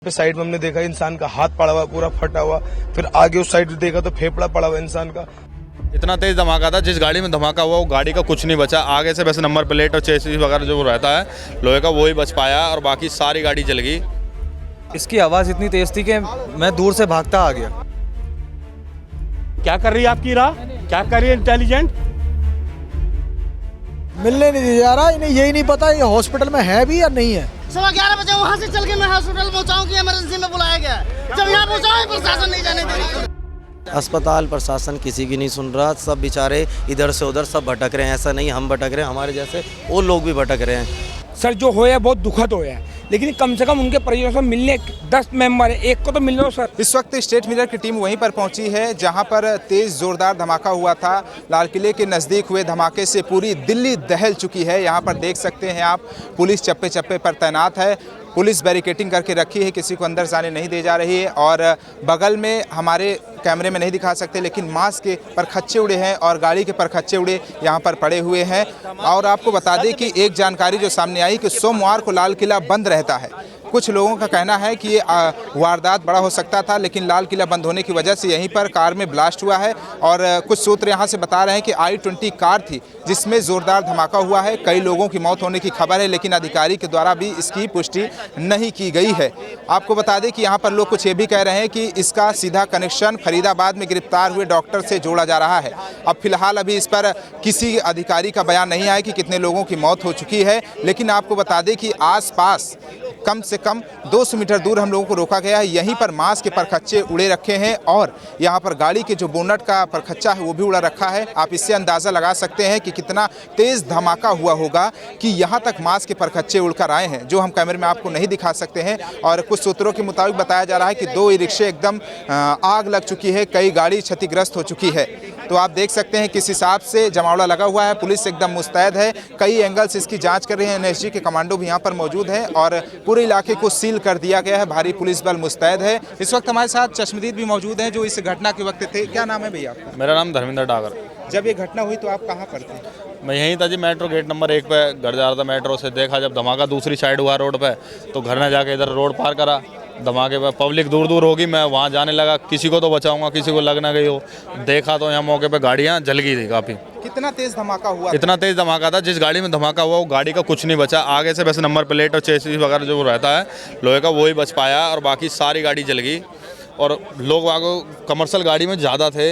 Side में हमने देखा इंसान का हाथ पड़ा हुआ पूरा फटा हुआ, फिर आगे उस साइड देखा तो फेफड़ा पड़ा हुआ इंसान का। इतना तेज धमाका था, जिस गाड़ी में धमाका हुआ वो गाड़ी का कुछ नहीं बचा। आगे से वैसे नंबर प्लेट और चेसिस वगैरह जो रहता है लोहे का वही बच पाया और बाकी सारी गाड़ी जल गई। इसकी आवाज़ इतनी तेज थी कि मैं दूर से भागता आ गया। क्या कर रही है आपकी राह, क्या कर रही है इंटेलिजेंट? मिलने नहीं दिया जा रहा, इन्हें यही नहीं पता ये हॉस्पिटल में है भी या नहीं है। 11:15 बजे वहाँ से चल के मैं हॉस्पिटल पहुँचाऊँ कि इमरजेंसी में बुलाया गया। जब यहाँ पहुँचाऊँ प्रशासन नहीं जाने दे रही। अस्पताल प्रशासन किसी की नहीं सुन रहा, सब बेचारे इधर से उधर सब भटक रहे हैं। ऐसा नहीं हम भटक रहे हैं, हमारे जैसे वो लोग भी भटक रहे हैं। सर जो होया बहुत दुखद होया है, लेकिन कम से कम उनके परिजनों से मिलने 10 मेंबर है, एक को तो मिल लो सर। इस वक्त स्टेट मिरर की टीम वहीं पर पहुंची है जहां पर तेज जोरदार धमाका हुआ था। लाल किले के नज़दीक हुए धमाके से पूरी दिल्ली दहल चुकी है। यहां पर देख सकते हैं आप, पुलिस चप्पे चप्पे पर तैनात है, पुलिस बैरिकेटिंग करके रखी है, किसी को अंदर जाने नहीं दे जा रही है। और बगल में हमारे कैमरे में नहीं दिखा सकते लेकिन मास्क के परखच्चे उड़े हैं और गाड़ी के परखच्चे उड़े यहाँ पर पड़े हुए हैं। और आपको बता दें कि एक जानकारी जो सामने आई कि सोमवार को लाल किला बंद रहता है। कुछ लोगों का कहना है कि ये वारदात बड़ा हो सकता था, लेकिन लाल किला बंद होने की वजह से यहीं पर कार में ब्लास्ट हुआ है। और कुछ सूत्र यहाँ से बता रहे हैं कि i20 कार थी जिसमें ज़ोरदार धमाका हुआ है। कई लोगों की मौत होने की खबर है, लेकिन अधिकारी के द्वारा भी इसकी पुष्टि नहीं की गई है। आपको बता दें कि यहाँ पर लोग कुछ ये भी कह रहे हैं कि इसका सीधा कनेक्शन फरीदाबाद में गिरफ्तार हुए डॉक्टर से जोड़ा जा रहा है। अब फिलहाल अभी इस पर किसी अधिकारी का बयान नहीं आया कि कितने लोगों की मौत हो चुकी है, लेकिन आपको बता दें कि आसपास कम से कम 200 मीटर दूर हम लोगों को रोका गया है। यहीं पर मास्क के परखच्चे उड़े रखे हैं और यहाँ पर गाड़ी के जो बोनट का परखच्चा है वो भी उड़ा रखा है। आप इससे अंदाज़ा लगा सकते हैं कि कितना तेज़ धमाका हुआ होगा कि यहाँ तक मास्क के परखच्चे उड़कर आए हैं, जो हम कैमरे में आपको नहीं दिखा सकते हैं। और कुछ सूत्रों के मुताबिक बताया जा रहा है कि 2 ई-रिक्शे एकदम आग लग चुकी है, कई गाड़ी क्षतिग्रस्त हो चुकी है। तो आप देख सकते हैं किस हिसाब से जमावड़ा लगा हुआ है। पुलिस एकदम मुस्तैद है, कई एंगल से इसकी जांच कर रहे हैं। एनएसजी के कमांडो भी यहाँ पर मौजूद हैं और पूरे इलाके को सील कर दिया गया है। भारी पुलिस बल मुस्तैद है। इस वक्त हमारे साथ चश्मदीद भी मौजूद हैं जो इस घटना के वक्त थे। क्या नाम है भैया आपका? मेरा नाम धर्मेंद्र डागर। जब ये घटना हुई तो आप कहाँ पर थे? मैं यहीं था जी, मेट्रो गेट नंबर 1 पे घर जा रहा था। मेट्रो से देखा जब धमाका दूसरी साइड हुआ रोड पे, तो घर में जाके इधर रोड पार करा। धमाके पे पब्लिक दूर दूर होगी, मैं वहाँ जाने लगा, किसी को तो बचाऊंगा, किसी को लग ना गई हो। देखा तो यहाँ मौके पे गाड़ियाँ जल गई थी काफ़ी। कितना तेज धमाका हुआ? इतना तेज धमाका था, जिस गाड़ी में धमाका हुआ वो गाड़ी का कुछ नहीं बचा। आगे से वैसे नंबर प्लेट और चेसिस वगैरह जो रहता है लोहे का वही बच पाया और बाकी सारी गाड़ी जल गई। और लोग वहाँ कमर्शियल गाड़ी में ज़्यादा थे,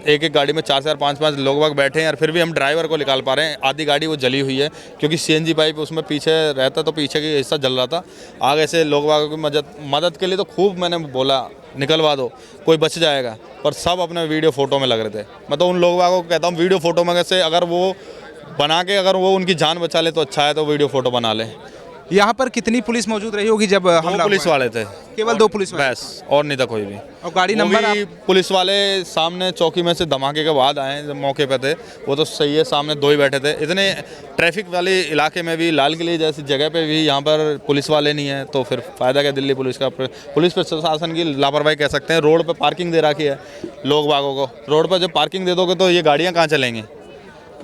एक एक गाड़ी में 4-4 5-5 लोग वहाँ बैठे हैं और फिर भी हम ड्राइवर को निकाल पा रहे हैं। आधी गाड़ी वो जली हुई है क्योंकि सीएनजी पाइप उसमें पीछे रहता तो पीछे की हिस्सा जल रहा था। आगे से लोग वहाँ की मदद के लिए तो खूब मैंने बोला निकलवा दो, कोई बच जाएगा, पर सब अपने वीडियो फ़ोटो में लग रहे थे। मैं तो उन लोगों को कहता हूँ वीडियो फ़ोटो में से अगर वो बना के अगर वो उनकी जान बचा ले तो अच्छा है, तो वीडियो फ़ोटो बना लें। यहाँ पर कितनी पुलिस मौजूद रही होगी जब हमला? 2 पुलिस वाले थे, केवल 2 पुलिस वाले बस, और नहीं था कोई भी। और गाड़ी नंबर पुलिस वाले सामने चौकी में से धमाके के बाद आए, जब मौके पे थे वो तो सही है, सामने 2 ही बैठे थे। इतने ट्रैफिक वाले इलाके में भी, लाल किले जैसी जगह पे भी यहाँ पर पुलिस वाले नहीं है, तो फिर फ़ायदा क्या दिल्ली पुलिस का? पुलिस प्रशासन की लापरवाही कह सकते हैं। रोड पर पार्किंग दे रखी है लोग बागों को, रोड पर जब पार्किंग दे दोगे तो ये गाड़ियाँ कहाँ चलेंगी?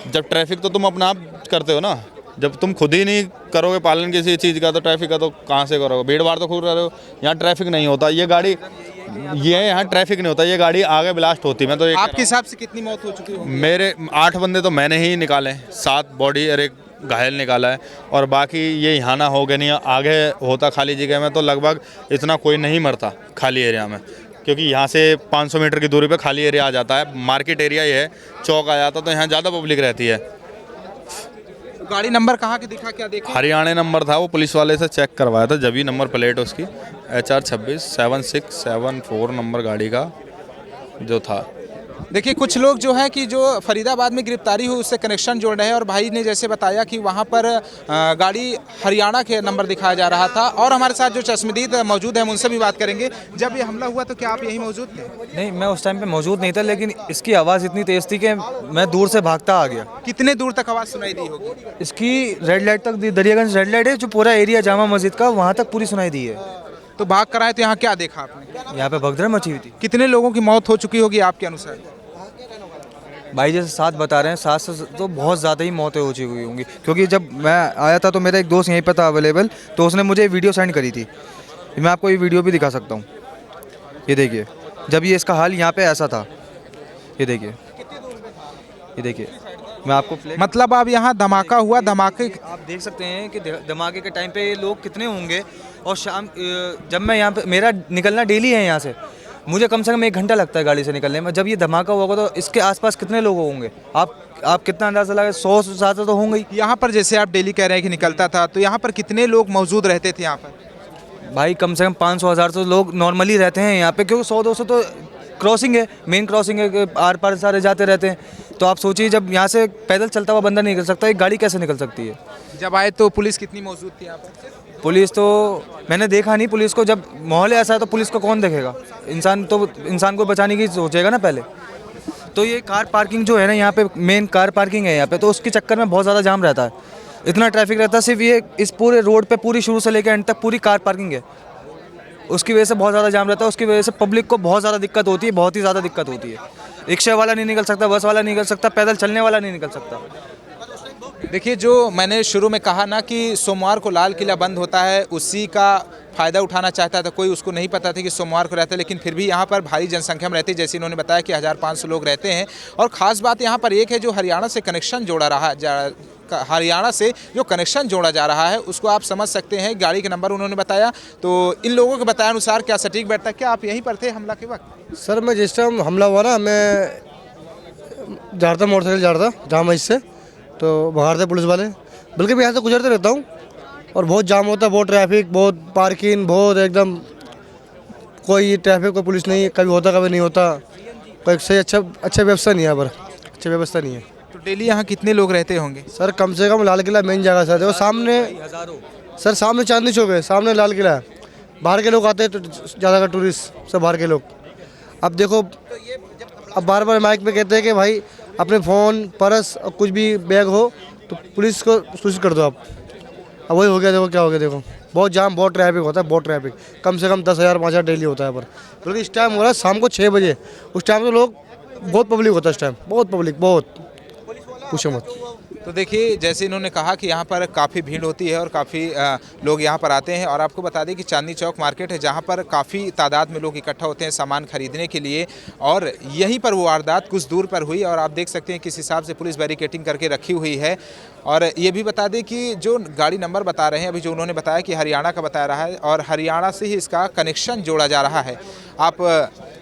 जब ट्रैफिक तो तुम अपना आप करते हो ना, जब तुम खुद ही नहीं करोगे पालन किसी चीज़ का तो ट्रैफिक का तो कहाँ से करोगे? भीड़ भाड़ तो खुद रहे हो, यहाँ ट्रैफिक नहीं होता। ये गाड़ी यहाँ ट्रैफिक नहीं होता, ये गाड़ी आगे ब्लास्ट होती। मैं तो आपके हिसाब से कितनी मौत हो चुकी है? मेरे 8 बंदे तो मैंने ही निकाले, 7 बॉडी और 1 घायल निकाला है। और बाकी ये यहाँ ना हो गए, नहीं आगे होता खाली जगह में तो लगभग इतना कोई नहीं मरता खाली एरिया में, क्योंकि यहाँ से 500 मीटर की दूरी पे खाली एरिया आ जाता है। मार्केट एरिया ये है, चौक आ जाता तो यहाँ ज़्यादा पब्लिक रहती है। गाड़ी नंबर कहाँ के दिखा, क्या देखा? हरियाणा नंबर था, वो पुलिस वाले से चेक करवाया था, जब ही नंबर प्लेट उसकी HR26 7674 नंबर गाड़ी का जो था। देखिए कुछ लोग जो है कि जो फरीदाबाद में गिरफ्तारी हुई उससे कनेक्शन जोड़ रहे हैं। और भाई ने जैसे बताया कि वहाँ पर गाड़ी हरियाणा के नंबर दिखाया जा रहा था। और हमारे साथ जो चश्मदीद मौजूद है उनसे भी बात करेंगे। जब ये हमला हुआ तो क्या आप यहीं मौजूद थे? नहीं, मैं उस टाइम पे मौजूद नहीं था, लेकिन इसकी आवाज़ इतनी तेज़ थी कि मैं दूर से भागता आ गया। कितने दूर तक आवाज़ सुनाई दी होगी? इसकी रेड लाइट तक, दरियागंज रेड लाइट है जो पूरा एरिया जामा मस्जिद का, वहाँ तक पूरी सुनाई दी है। तो भाग कर आए तो यहाँ क्या देखा आपने? यहाँ पे भगदड़ मची हुई थी। कितने लोगों की मौत हो चुकी होगी आपके अनुसार? भाई जैसे 7 बता रहे हैं, 7 से तो बहुत ज़्यादा ही मौतें हो चुकी होंगी, क्योंकि जब मैं आया था तो मेरा एक दोस्त यहीं पर था अवेलेबल, तो उसने मुझे वीडियो सेंड करी थी। मैं आपको ये वीडियो भी दिखा सकता हूँ। ये देखिए, जब ये इसका हाल यहाँ पे ऐसा था, ये देखिए, मैं आपको मतलब अब यहाँ धमाका हुआ, धमाके आप देख सकते हैं कि धमाके के टाइम पे लोग कितने होंगे। और शाम जब मैं यहाँ पे, मेरा निकलना डेली है यहाँ से, मुझे कम से कम 1 घंटा लगता है गाड़ी से निकलने में। जब ये धमाका होगा तो इसके आसपास कितने लोग होंगे, आप कितना अंदाज़ा लगाए? 100 से ज़्यादा तो होंगे ही। यहाँ पर जैसे आप डेली कह रहे हैं कि निकलता था, तो यहाँ पर कितने लोग मौजूद रहते थे यहाँ पर? भाई कम से कम 500-1000 तो लोग नॉर्मली रहते हैं यहाँ पे, क्योंकि 100-200 तो क्रॉसिंग है, मेन क्रॉसिंग है, आर पार सारे जाते रहते हैं। तो आप सोचिए, जब यहाँ से पैदल चलता हुआ बंदा नहीं निकल सकता, एक गाड़ी कैसे निकल सकती है? जब आए तो पुलिस कितनी मौजूद थी यहाँ पर? पुलिस तो मैंने देखा नहीं पुलिस को। जब माहौल ऐसा है तो पुलिस को कौन देखेगा? इंसान को बचाने की सोचेगा ना पहले। तो ये कार पार्किंग जो है ना, यहाँ पे मेन कार पार्किंग है यहाँ पे, तो उसके चक्कर में बहुत ज़्यादा जाम रहता है, इतना ट्रैफिक रहता है। सिर्फ ये इस पूरे रोड पे पूरी शुरू से लेकर एंड तक पूरी कार पार्किंग है, उसकी वजह से बहुत ज़्यादा जाम रहता है। उसकी वजह से पब्लिक को बहुत ज़्यादा दिक्कत होती है, बहुत ही ज़्यादा दिक्कत होती है। रिक्शा वाला नहीं निकल सकता, बस वाला नहीं निकल सकता, पैदल चलने वाला नहीं निकल सकता। देखिए, जो मैंने शुरू में कहा ना कि सोमवार को लाल किला बंद होता है, उसी का फ़ायदा उठाना चाहता था कोई। उसको नहीं पता था कि सोमवार को रहता है, लेकिन फिर भी यहाँ पर भारी जनसंख्या में रहती है। जैसे इन्होंने बताया कि 1500 लोग रहते हैं। और ख़ास बात यहाँ पर एक है, जो हरियाणा से कनेक्शन जोड़ा जा रहा है, उसको आप समझ सकते हैं। गाड़ी के नंबर उन्होंने बताया, तो इन लोगों के बताया अनुसार क्या सटीक बैठता है? क्या आप यहीं पर थे हमला के वक्त? सर मैं जिस टाइम हमला हुआ ना, मैं जा रहा था, मोटरसाइकिल जा रहा था जामा से, तो बाहर थे पुलिस वाले। बल्कि मैं यहाँ से गुजरते रहता हूँ और बहुत जाम होता है, बहुत ट्रैफिक, बहुत पार्किंग, बहुत एकदम कोई ट्रैफिक, कोई पुलिस नहीं, कभी होता कभी नहीं होता। कोई सही अच्छा व्यवस्था नहीं है यहाँ पर, अच्छी व्यवस्था नहीं है। तो डेली यहाँ कितने लोग रहते होंगे? सर कम से कम लाल किला मेन जगह सर, देखो सामने, सर सामने चांदनी चौक है, सामने लाल किला है। बाहर के लोग आते हैं तो ज़्यादा टूरिस्ट सब बाहर के लोग। अब देखो, अब बार बार माइक पे कहते हैं कि भाई अपने फ़ोन, पर्स और कुछ भी बैग हो तो पुलिस को सूचित कर दो आप। अब वही हो गया, देखो क्या हो गया, देखो बहुत जाम, बहुत ट्रैफिक होता है, बहुत ट्रैफिक। कम से कम 10,000 5,000 डेली होता है पर। बल्कि इस टाइम हो रहा है शाम को 6 बजे, उस टाइम तो लोग बहुत पब्लिक होता है, इस टाइम बहुत पब्लिक, बहुत पूछो मत। तो देखिए, जैसे इन्होंने कहा कि यहाँ पर काफ़ी भीड़ होती है और काफ़ी लोग यहाँ पर आते हैं। और आपको बता दें कि चांदनी चौक मार्केट है, जहाँ पर काफ़ी तादाद में लोग इकट्ठा होते हैं सामान खरीदने के लिए। और यहीं पर वो वारदात कुछ दूर पर हुई और आप देख सकते हैं किस हिसाब से पुलिस बैरिकेटिंग करके रखी हुई है। और ये भी बता दें कि जो गाड़ी नंबर बता रहे हैं अभी, जो उन्होंने बताया कि हरियाणा का बता रहा है और हरियाणा से ही इसका कनेक्शन जोड़ा जा रहा है।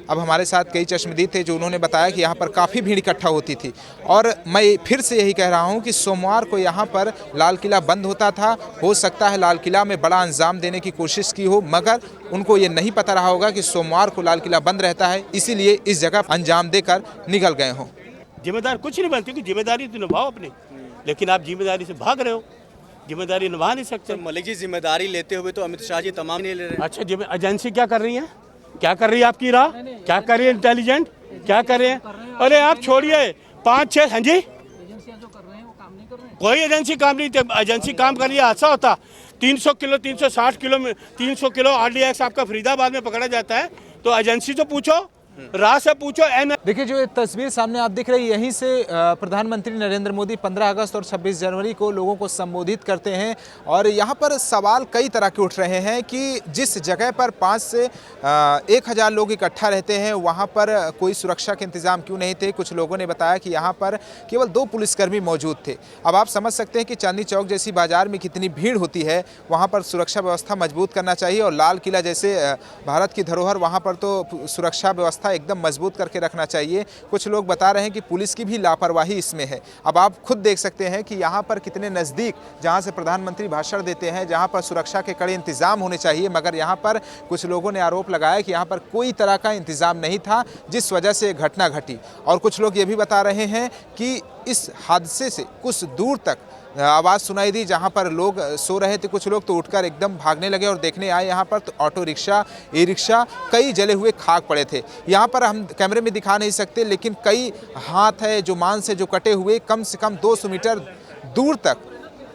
अब हमारे साथ कई चश्मदीद थे जो उन्होंने बताया कि यहाँ पर काफ़ी भीड़ इकट्ठा होती थी। और मैं फिर से यही कह रहा हूँ कि सोमवार को यहाँ पर लाल किला बंद होता था। हो सकता है लाल किला में बड़ा अंजाम देने की कोशिश की हो, मगर उनको ये नहीं पता रहा होगा कि सोमवार को लाल किला बंद रहता है, इसीलिए इस जगह अंजाम देकर निकल गए हों। जिम्मेदार कुछ नहीं बनती, क्योंकि जिम्मेदारी तो निभाओ अपनी, लेकिन आप जिम्मेदारी से भाग रहे हो, जिम्मेदारी निभा नहीं सकते। मलिक जी जिम्मेदारी लेते हुए तो अमित शाह जी तमाम नहीं ले रहे। अच्छा, एजेंसी क्या कर रही है? क्या कर रही है आपकी राह? क्या कर रही है इंटेलिजेंट? क्या कर रहे हैं? अरे आप छोड़िए, 5-6, हाँ जी, कोई एजेंसी काम नहीं, एजेंसी काम कर रही है, हादसा होता। 300 किलो 360 किलो में 300 किलो RDX आपका फरीदाबाद में पकड़ा जाता है, तो एजेंसी तो पूछो, राह से पूछो। देखिए, जो तस्वीर सामने आप दिख रही है, यहीं से प्रधानमंत्री नरेंद्र मोदी 15 अगस्त और 26 जनवरी को लोगों को संबोधित करते हैं। और यहाँ पर सवाल कई तरह के उठ रहे हैं कि जिस जगह पर 5 से 1,000 लोग इकट्ठा रहते हैं, वहाँ पर कोई सुरक्षा के इंतज़ाम क्यों नहीं थे? कुछ लोगों ने बताया कि यहाँ पर केवल 2 पुलिसकर्मी मौजूद थे। अब आप समझ सकते हैं कि चांदनी चौक जैसी बाज़ार में कितनी भीड़ होती है, वहाँ पर सुरक्षा व्यवस्था मजबूत करना चाहिए। और लाल किला जैसे भारत की धरोहर, वहाँ पर तो सुरक्षा व्यवस्था एकदम मजबूत करके रखना चाहिए। कुछ लोग बता रहे हैं कि पुलिस की भी लापरवाही इसमें है। अब आप खुद देख सकते हैं कि यहाँ पर कितने नज़दीक, जहाँ से प्रधानमंत्री भाषण देते हैं, जहाँ पर सुरक्षा के कड़े इंतजाम होने चाहिए, मगर यहाँ पर कुछ लोगों ने आरोप लगाया कि यहाँ पर कोई तरह का इंतजाम नहीं था, जिस वजह से घटना घटी। और कुछ लोग ये भी बता रहे हैं कि इस हादसे से कुछ दूर तक आवाज़ सुनाई दी, जहां पर लोग सो रहे थे। कुछ लोग तो उठकर एकदम भागने लगे और देखने आए यहाँ पर, तो ऑटो रिक्शा, ई रिक्शा कई जले हुए खाक पड़े थे। यहाँ पर हम कैमरे में दिखा नहीं सकते, लेकिन कई हाथ है जो मांस से जो कटे हुए कम से कम 200 मीटर दूर तक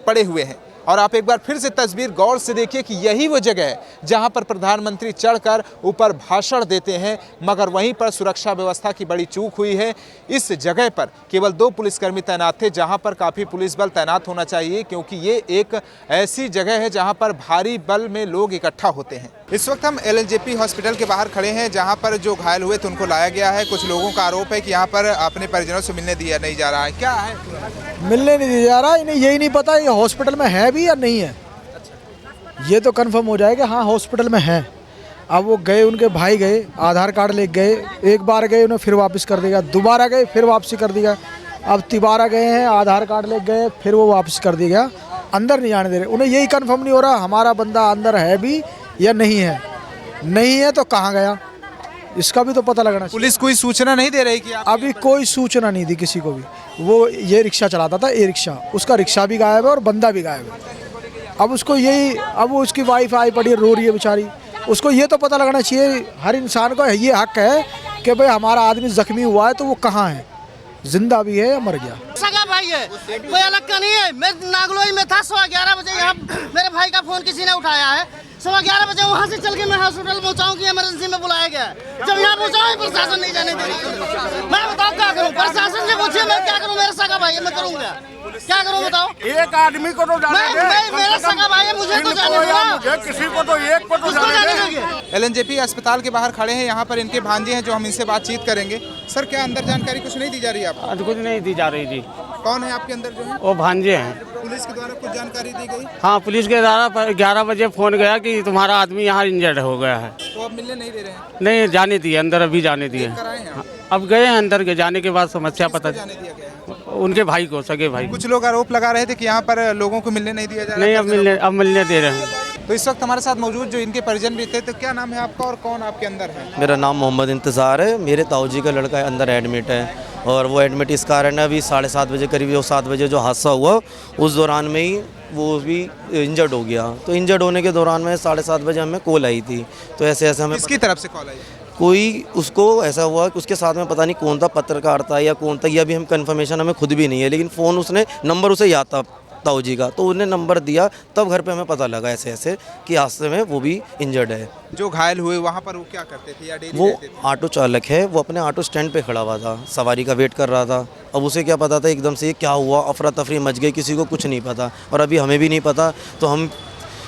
पड़े हुए हैं। और आप एक बार फिर से तस्वीर गौर से देखिए कि यही वो जगह है जहां पर प्रधानमंत्री चढ़कर ऊपर भाषण देते हैं, मगर वहीं पर सुरक्षा व्यवस्था की बड़ी चूक हुई है। इस जगह पर केवल 2 पुलिसकर्मी तैनात थे, जहां पर काफ़ी पुलिस बल तैनात होना चाहिए, क्योंकि ये एक ऐसी जगह है जहां पर भारी बल में लोग इकट्ठा होते हैं। इस वक्त हम LNJP हॉस्पिटल के बाहर खड़े हैं, जहां पर जो घायल हुए थे उनको लाया गया है। कुछ लोगों का आरोप है कि यहाँ पर अपने परिजनों से मिलने दिया नहीं जा रहा है। क्या है? मिलने नहीं दिया जा रहा, इन्हें यही नहीं पता ये हॉस्पिटल में है भी या नहीं है। ये तो कंफर्म हो जाएगा हाँ हॉस्पिटल में है। अब वो गए, उनके भाई गए, आधार कार्ड ले गए, एक बार गए उन्हें फिर वापस कर दिया, दोबारा गए फिर वापसी कर दिया, अब तिबारा गए हैं, आधार कार्ड ले गए, फिर वो वापस कर दिया गया, अंदर नहीं जाने दे रहे। उन्हें यही कंफर्म नहीं हो रहा हमारा बंदा अंदर है भी या नहीं है। नहीं है तो कहाँ गया, इसका भी तो पता लगना चाहिए। पुलिस कोई सूचना नहीं दे रही कि अभी कोई सूचना नहीं दी किसी को भी। वो ये रिक्शा चलाता था, ये रिक्शा, उसका रिक्शा भी गायब है और बंदा भी गायब है। अब उसको यही, अब वो उसकी वाइफ आई पड़ी रो रही है बेचारी, उसको ये तो पता लगना चाहिए। हर इंसान को ये हक है कि भाई हमारा आदमी जख्मी हुआ है तो वो कहाँ है, जिंदा भी है या मर गया। सगा भाई है, कोई अलग का नहीं है। मैं नागलोई में था, 11:15 बजे यहाँ मेरे भाई का फोन किसी ने उठाया है। 11:15 बजे वहाँ से चल के मैं हॉस्पिटल पहुँचाऊँ की इमरजेंसी में बुलाया गया। जब यहाँ पहुँचाऊँ प्रशासन नहीं जाने दे रही। मैं बताओ क्या करूँ, प्रशासन से पूछिए मैं क्या करूँ। मेरा सगा भाई है, मैं करूँगा क्या करूँ बताओ। एक आदमी को तो मेरा सगा भाई है, मुझे तो जाने दो, किसी को तो एक को तो जाने दो। LNJP अस्पताल के बाहर खड़े हैं, यहाँ पर इनके भांजे हैं जो हम इनसे बातचीत करेंगे। सर, क्या अंदर जानकारी कुछ नहीं दी जा रही है आपको? कुछ नहीं दी जा रही थी। कौन है आपके अंदर जो है? वो भांजे हैं। पुलिस के द्वारा कुछ जानकारी दी गई? हाँ, पुलिस के द्वारा 11 बजे फोन गया कि तुम्हारा आदमी यहाँ इंजर्ड हो गया है। तो अब मिलने नहीं दे रहे हैं? नहीं जाने दिए, अंदर अभी जाने दिए। अब गए हैं अंदर के, जाने के बाद समस्या पता जाने दिया गया है? उनके भाई को, सगे भाई। कुछ लोग आरोप लगा रहे थे कि यहाँ पर लोगों को मिलने नहीं दिया जा रहा है। नहीं, अब मिलने दे रहे हैं। तो इस वक्त हमारे साथ मौजूद जो इनके परिजन भी थे, तो क्या नाम है आपका और कौन आपके अंदर है? मेरा नाम मोहम्मद इंतज़ार है। मेरे ताऊजी का लड़का अंदर एडमिट है और वो एडमिट इस कारण है, अभी 7:30 बजे करीब, जो 7 बजे जो हादसा हुआ उस दौरान में ही वो भी इंजर्ड हो गया। तो इंजर्ड होने के दौरान में 7:30 बजे हमें कॉल आई थी। तो ऐसे हमें किसकी तरफ से कॉल आई? कोई उसको ऐसा हुआ कि उसके साथ में पता नहीं कौन था, पत्रकार था या कौन था, यह भी हम कंफर्मेशन हमें खुद भी नहीं है, लेकिन फ़ोन उसने नंबर उसे याद था ताऊजी का, तो उन्हें नंबर दिया, तब घर पे हमें पता लगा ऐसे ऐसे कि हादसे में वो भी इंजर्ड है। जो घायल हुए वहाँ पर वो क्या करते थे या डेली वो रहते थे? ऑटो चालक है, वो अपने ऑटो स्टैंड पे खड़ा हुआ था, सवारी का वेट कर रहा था। अब उसे क्या पता था एकदम से क्या हुआ, अफरा तफरी मच गई, किसी को कुछ नहीं पता और अभी हमें भी नहीं पता। तो हम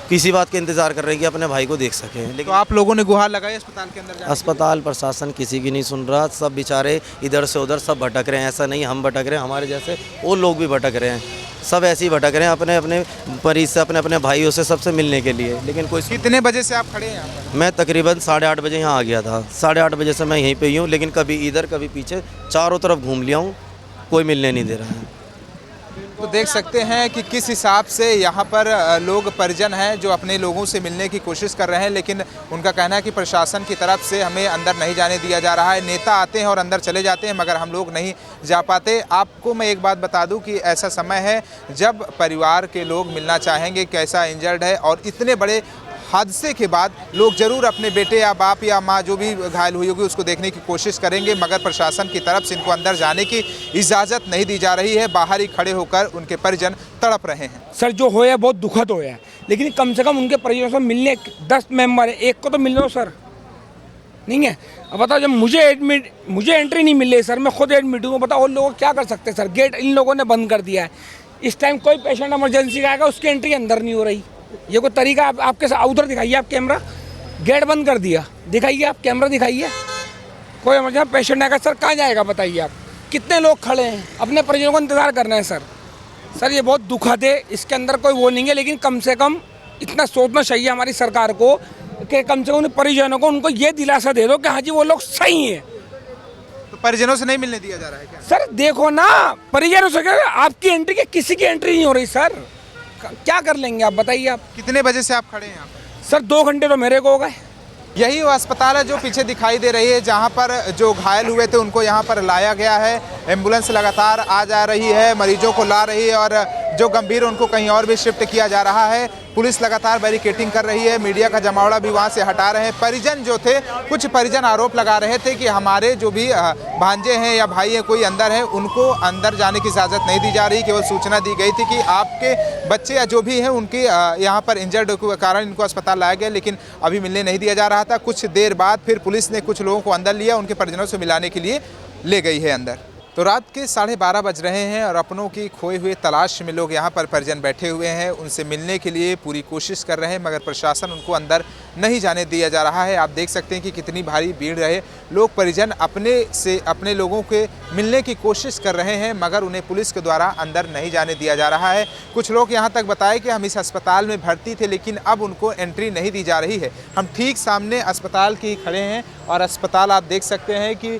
किसी बात का इंतज़ार कर रहे हैं कि अपने भाई को देख सकें। लेकिन तो आप लोगों ने गुहार लगाई अस्पताल के अंदर? अस्पताल प्रशासन किसी की नहीं सुन रहा, सब बेचारे इधर से उधर सब भटक रहे हैं। ऐसा नहीं हम भटक रहे हैं, हमारे जैसे और लोग भी भटक रहे हैं, सब ऐसे ही भटक रहे हैं अपने अपने मरीज से, अपने अपने भाइयों से, सबसे मिलने के लिए। लेकिन कोई कितने बजे से आप खड़े हैं यहाँ पर? मैं तकरीबन 8:30 बजे यहाँ आ गया था। 8:30 बजे से मैं यहीं पे ही हूँ, लेकिन कभी इधर कभी पीछे, चारों तरफ घूम लिया हूँ, कोई मिलने नहीं दे रहा है। तो देख सकते हैं कि किस हिसाब से यहाँ पर लोग परिजन हैं जो अपने लोगों से मिलने की कोशिश कर रहे हैं, लेकिन उनका कहना है कि प्रशासन की तरफ से हमें अंदर नहीं जाने दिया जा रहा है। नेता आते हैं और अंदर चले जाते हैं, मगर हम लोग नहीं जा पाते। आपको मैं एक बात बता दूं कि ऐसा समय है जब परिवार के लोग मिलना चाहेंगे कैसा इंजर्ड है, और इतने बड़े हादसे के बाद लोग ज़रूर अपने बेटे या बाप या माँ जो भी घायल हुई होगी उसको देखने की कोशिश करेंगे, मगर प्रशासन की तरफ से इनको अंदर जाने की इजाज़त नहीं दी जा रही है। बाहर ही खड़े होकर उनके परिजन तड़प रहे हैं। सर, जो होया बहुत दुखद होया है, लेकिन कम से कम उनके परिजनों से मिलने 10 मेंबर है, एक को तो मिल लो सर। नहीं है, अब बताओ, जब मुझे एंट्री नहीं मिल रही सर, मैं खुद एडमिट हूँ, बताओ और लोग क्या कर सकते हैं सर। गेट इन लोगों ने बंद कर दिया है। इस टाइम कोई पेशेंट इमरजेंसी का आएगा, उसकी एंट्री अंदर नहीं हो रही। ये कोई तरीका? आपके साथ उधर दिखाइए आप कैमरा, गेट बंद कर दिया, दिखाइए आप कैमरा दिखाइए। कोई इमरजेंसी पेशेंट आएगा सर, कहाँ जाएगा बताइए आप? कितने लोग खड़े हैं, अपने परिजनों को इंतज़ार करना है सर। सर, ये बहुत दुखद है, इसके अंदर कोई वो नहीं है, लेकिन कम से कम इतना सोचना चाहिए हमारी सरकार को कि कम से कम उन परिजनों को उनको ये दिलासा दे दो कि हाँ जी वो लोग सही हैं। तो परिजनों से नहीं मिलने दिया जा रहा है क्या? सर देखो ना, परिजनों से क्या, आपकी एंट्री के किसी की एंट्री नहीं हो रही सर, क्या कर लेंगे आप बताइए। आप कितने बजे से आप खड़े हैं यहाँ पर? सर 2 घंटे तो मेरे को हो गए। यही वो अस्पताल है जो पीछे दिखाई दे रही है, जहाँ पर जो घायल हुए थे उनको यहाँ पर लाया गया है। एम्बुलेंस लगातार आ जा रही है, मरीजों को ला रही है, और जो गंभीर उनको कहीं और भी शिफ्ट किया जा रहा है। पुलिस लगातार बैरिकेटिंग कर रही है, मीडिया का जमावड़ा भी वहाँ से हटा रहे हैं। परिजन जो थे, कुछ परिजन आरोप लगा रहे थे कि हमारे जो भी भांजे हैं या भाई हैं कोई अंदर है, उनको अंदर जाने की इजाज़त नहीं दी जा रही। केवल सूचना दी गई थी कि आपके बच्चे या जो भी हैं उनकी यहाँ पर इंजर्ड के कारण इनको अस्पताल लाया गया, लेकिन अभी मिलने नहीं दिया जा रहा था। कुछ देर बाद फिर पुलिस ने कुछ लोगों को अंदर लिया, उनके परिजनों से मिलाने के लिए ले गई है अंदर। तो रात के 12:30 बज रहे हैं और अपनों की खोए हुए तलाश में लोग यहाँ पर परिजन बैठे हुए हैं, उनसे मिलने के लिए पूरी कोशिश कर रहे हैं, मगर प्रशासन उनको अंदर नहीं जाने दिया जा रहा है। आप देख सकते हैं कि कितनी भारी भीड़ रहे, लोग परिजन अपने लोगों के मिलने की कोशिश कर रहे हैं, मगर उन्हें पुलिस के द्वारा अंदर नहीं जाने दिया जा रहा है। कुछ लोग यहाँ तक बताए कि हम इस अस्पताल में भर्ती थे, लेकिन अब उनको एंट्री नहीं दी जा रही है। हम ठीक सामने अस्पताल के ही खड़े हैं और अस्पताल आप देख सकते हैं कि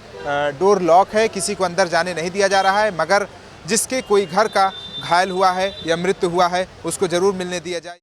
डोर लॉक है, किसी को अंदर जाने नहीं दिया जा रहा है, मगर जिसके कोई घर का घायल हुआ है या मृत्यु हुआ है उसको ज़रूर मिलने दिया जाए।